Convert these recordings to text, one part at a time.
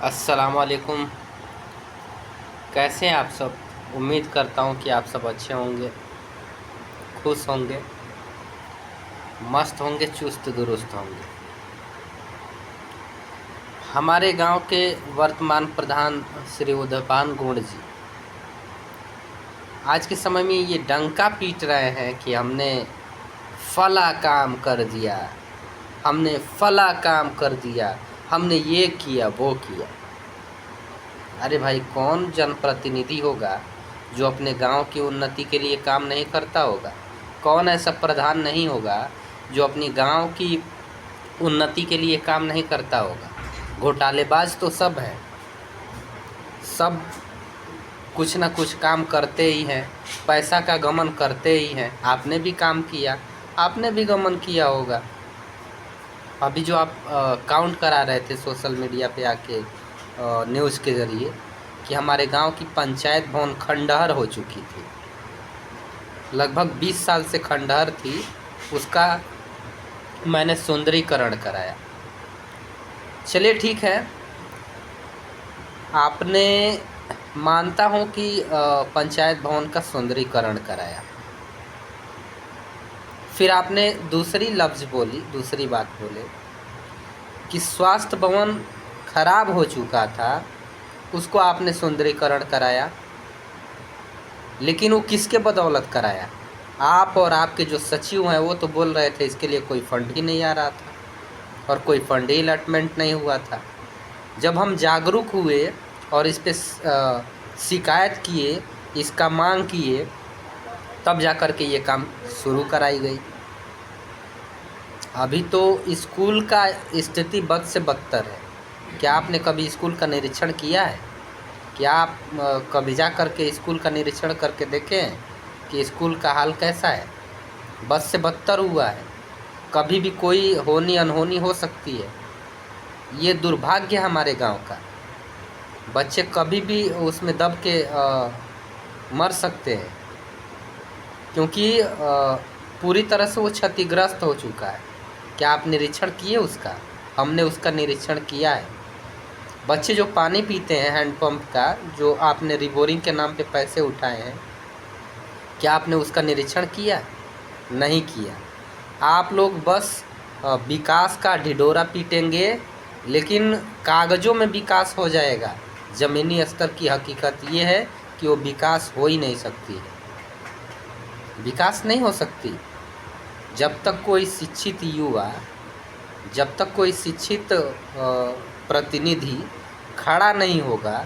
अस्सलाम वालेकुम। कैसे हैं आप सब? उम्मीद करता हूँ कि आप सब अच्छे होंगे, खुश होंगे, मस्त होंगे, चुस्त दुरुस्त होंगे। हमारे गांव के वर्तमान प्रधान श्री उदयपान गुण जी आज के समय में ये डंका पीट रहे हैं कि हमने फला काम कर दिया, हमने फला काम कर दिया, हमने ये किया वो किया। अरे भाई, कौन जनप्रतिनिधि होगा जो अपने गांव की उन्नति के लिए काम नहीं करता होगा? कौन ऐसा प्रधान नहीं होगा जो अपनी गांव की उन्नति के लिए काम नहीं करता होगा? घोटालेबाज तो सब हैं, सब कुछ ना कुछ काम करते ही हैं, पैसा का गमन करते ही हैं। आपने भी काम किया, आपने भी गमन किया होगा। अभी जो आप काउंट करा रहे थे सोशल मीडिया पे आके न्यूज़ के ज़रिए कि हमारे गांव की पंचायत भवन खंडहर हो चुकी थी, लगभग 20 साल से खंडहर थी, उसका मैंने सुंदरीकरण कराया। चलिए ठीक है, आपने मानता हूँ कि पंचायत भवन का सुंदरीकरण कराया, फिर आपने दूसरी लफ्ज़ बोली, दूसरी बात बोले कि स्वास्थ्य भवन खराब हो चुका था, उसको आपने सुंदरीकरण कराया। लेकिन वो किसके बदौलत कराया? आप और आपके जो सचिव हैं वो तो बोल रहे थे इसके लिए कोई फंड ही नहीं आ रहा था और कोई फंड ही अलॉटमेंट नहीं हुआ था। जब हम जागरूक हुए और इस पे शिकायत किए, इसका मांग किए, तब जा कर के ये काम शुरू कराई गई। अभी तो स्कूल का स्थिति बद से बदतर है। क्या आपने कभी स्कूल का निरीक्षण किया है? क्या आप कभी जा कर के स्कूल का निरीक्षण करके देखें कि स्कूल का हाल कैसा है? बद से बदतर हुआ है। कभी भी कोई होनी अनहोनी हो सकती है। ये दुर्भाग्य है हमारे गांव का। बच्चे कभी भी उसमें दब के मर सकते हैं, क्योंकि पूरी तरह से वो क्षतिग्रस्त हो चुका है। क्या आप निरीक्षण किए उसका? हमने उसका निरीक्षण किया है। बच्चे जो पानी पीते हैं हैंडपम्प का, जो आपने रिबोरिंग के नाम पे पैसे उठाए हैं, क्या आपने उसका निरीक्षण किया? नहीं किया। आप लोग बस विकास का ढिढोरा पीटेंगे, लेकिन कागज़ों में विकास हो जाएगा। ज़मीनी स्तर की हकीकत ये है कि वो विकास हो ही नहीं सकती है। विकास नहीं हो सकती जब तक कोई शिक्षित युवा, जब तक कोई शिक्षित प्रतिनिधि खड़ा नहीं होगा,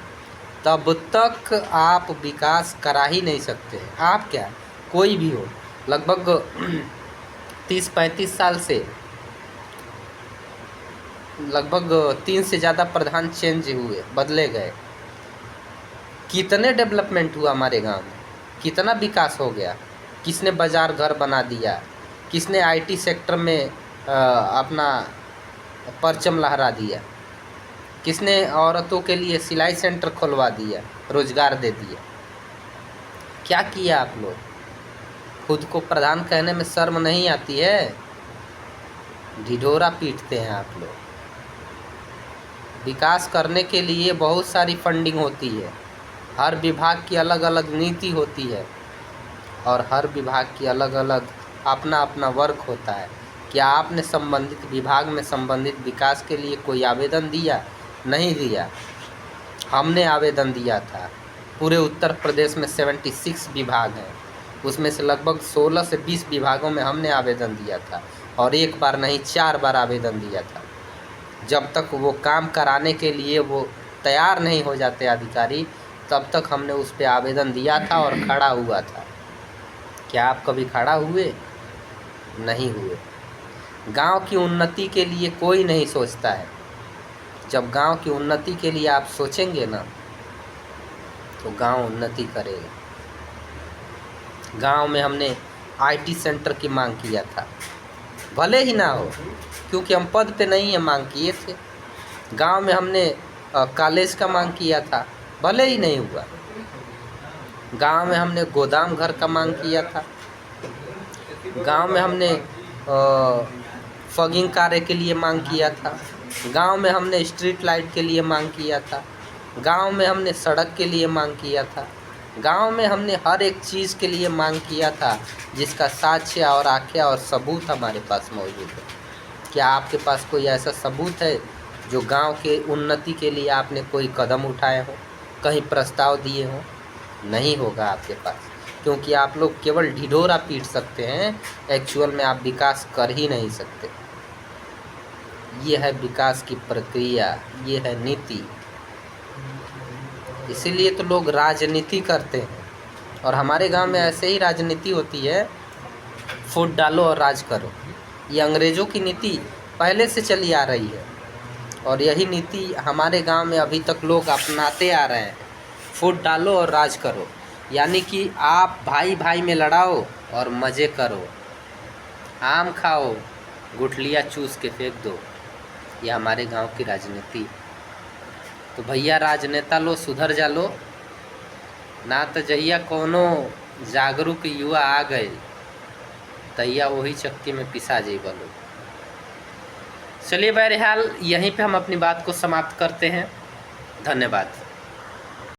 तब तक आप विकास करा ही नहीं सकते। आप क्या, कोई भी हो, लगभग 30-35 साल से लगभग 3 से ज़्यादा प्रधान चेंज हुए, बदले गए। कितने डेवलपमेंट हुआ हमारे गांव में, कितना विकास हो गया। किसने बाज़ार घर बना दिया, किसने आईटी सेक्टर में अपना परचम लहरा दिया, किसने औरतों के लिए सिलाई सेंटर खुलवा दिया, रोज़गार दे दिया। क्या किया आप लोग? खुद को प्रधान कहने में शर्म नहीं आती है? ढिढोरा पीटते हैं आप लोग। विकास करने के लिए बहुत सारी फंडिंग होती है, हर विभाग की अलग अलग नीति होती है और हर विभाग की अलग अलग अपना अपना वर्क होता है। क्या आपने संबंधित विभाग में संबंधित विकास के लिए कोई आवेदन दिया? नहीं दिया। हमने आवेदन दिया था। पूरे उत्तर प्रदेश में 76 विभाग हैं, उसमें से लगभग 16 से 20 विभागों में हमने आवेदन दिया था, और एक बार नहीं 4 बार आवेदन दिया था। जब तक वो काम कराने के लिए वो तैयार नहीं हो जाते अधिकारी, तब तक हमने उस पर आवेदन दिया था और खड़ा हुआ था। क्या आप कभी खड़ा हुए? नहीं हुए। गांव की उन्नति के लिए कोई नहीं सोचता है। जब गांव की उन्नति के लिए आप सोचेंगे ना, तो गांव उन्नति करेगा। गांव में हमने आईटी सेंटर की मांग किया था, भले ही ना हो, क्योंकि हम पद पे नहीं है, मांग किए थे। गांव में हमने कॉलेज का मांग किया था, भले ही नहीं हुआ। गांव में हमने गोदाम घर का मांग किया था। गांव में हमने फॉगिंग कार्य के लिए मांग किया था, गांव में हमने स्ट्रीट लाइट के लिए मांग किया था, गांव में हमने सड़क के लिए मांग किया था, गांव में हमने हर एक चीज़ के लिए मांग किया था जिसका साक्ष्य और आख्या और सबूत हमारे पास मौजूद है। क्या आपके पास कोई ऐसा सबूत है जो गांव के उन्नति के लिए आपने कोई कदम उठाए हो, कहीं प्रस्ताव दिए हो? नहीं होगा आपके पास, क्योंकि आप लोग केवल ढिढोरा पीट सकते हैं, एक्चुअल में आप विकास कर ही नहीं सकते। ये है विकास की प्रक्रिया, ये है नीति। इसीलिए तो लोग राजनीति करते हैं, और हमारे गांव में ऐसे ही राजनीति होती है, फूट डालो और राज करो। ये अंग्रेज़ों की नीति पहले से चली आ रही है, और यही नीति हमारे गांव में अभी तक लोग अपनाते आ रहे हैं। फूट डालो और राज करो, यानी कि आप भाई भाई में लड़ाओ और मज़े करो, आम खाओ, गुठलियाँ चूस के फेंक दो। ये हमारे गांव की राजनीति। तो भैया राजनेता लो, सुधर जा लो, ना तो जहिया कोनो जागरूक युवा आ गए तैया वही चक्की में पिसा जाइबा लोग। चलिए बहरहाल यहीं पे हम अपनी बात को समाप्त करते हैं। धन्यवाद।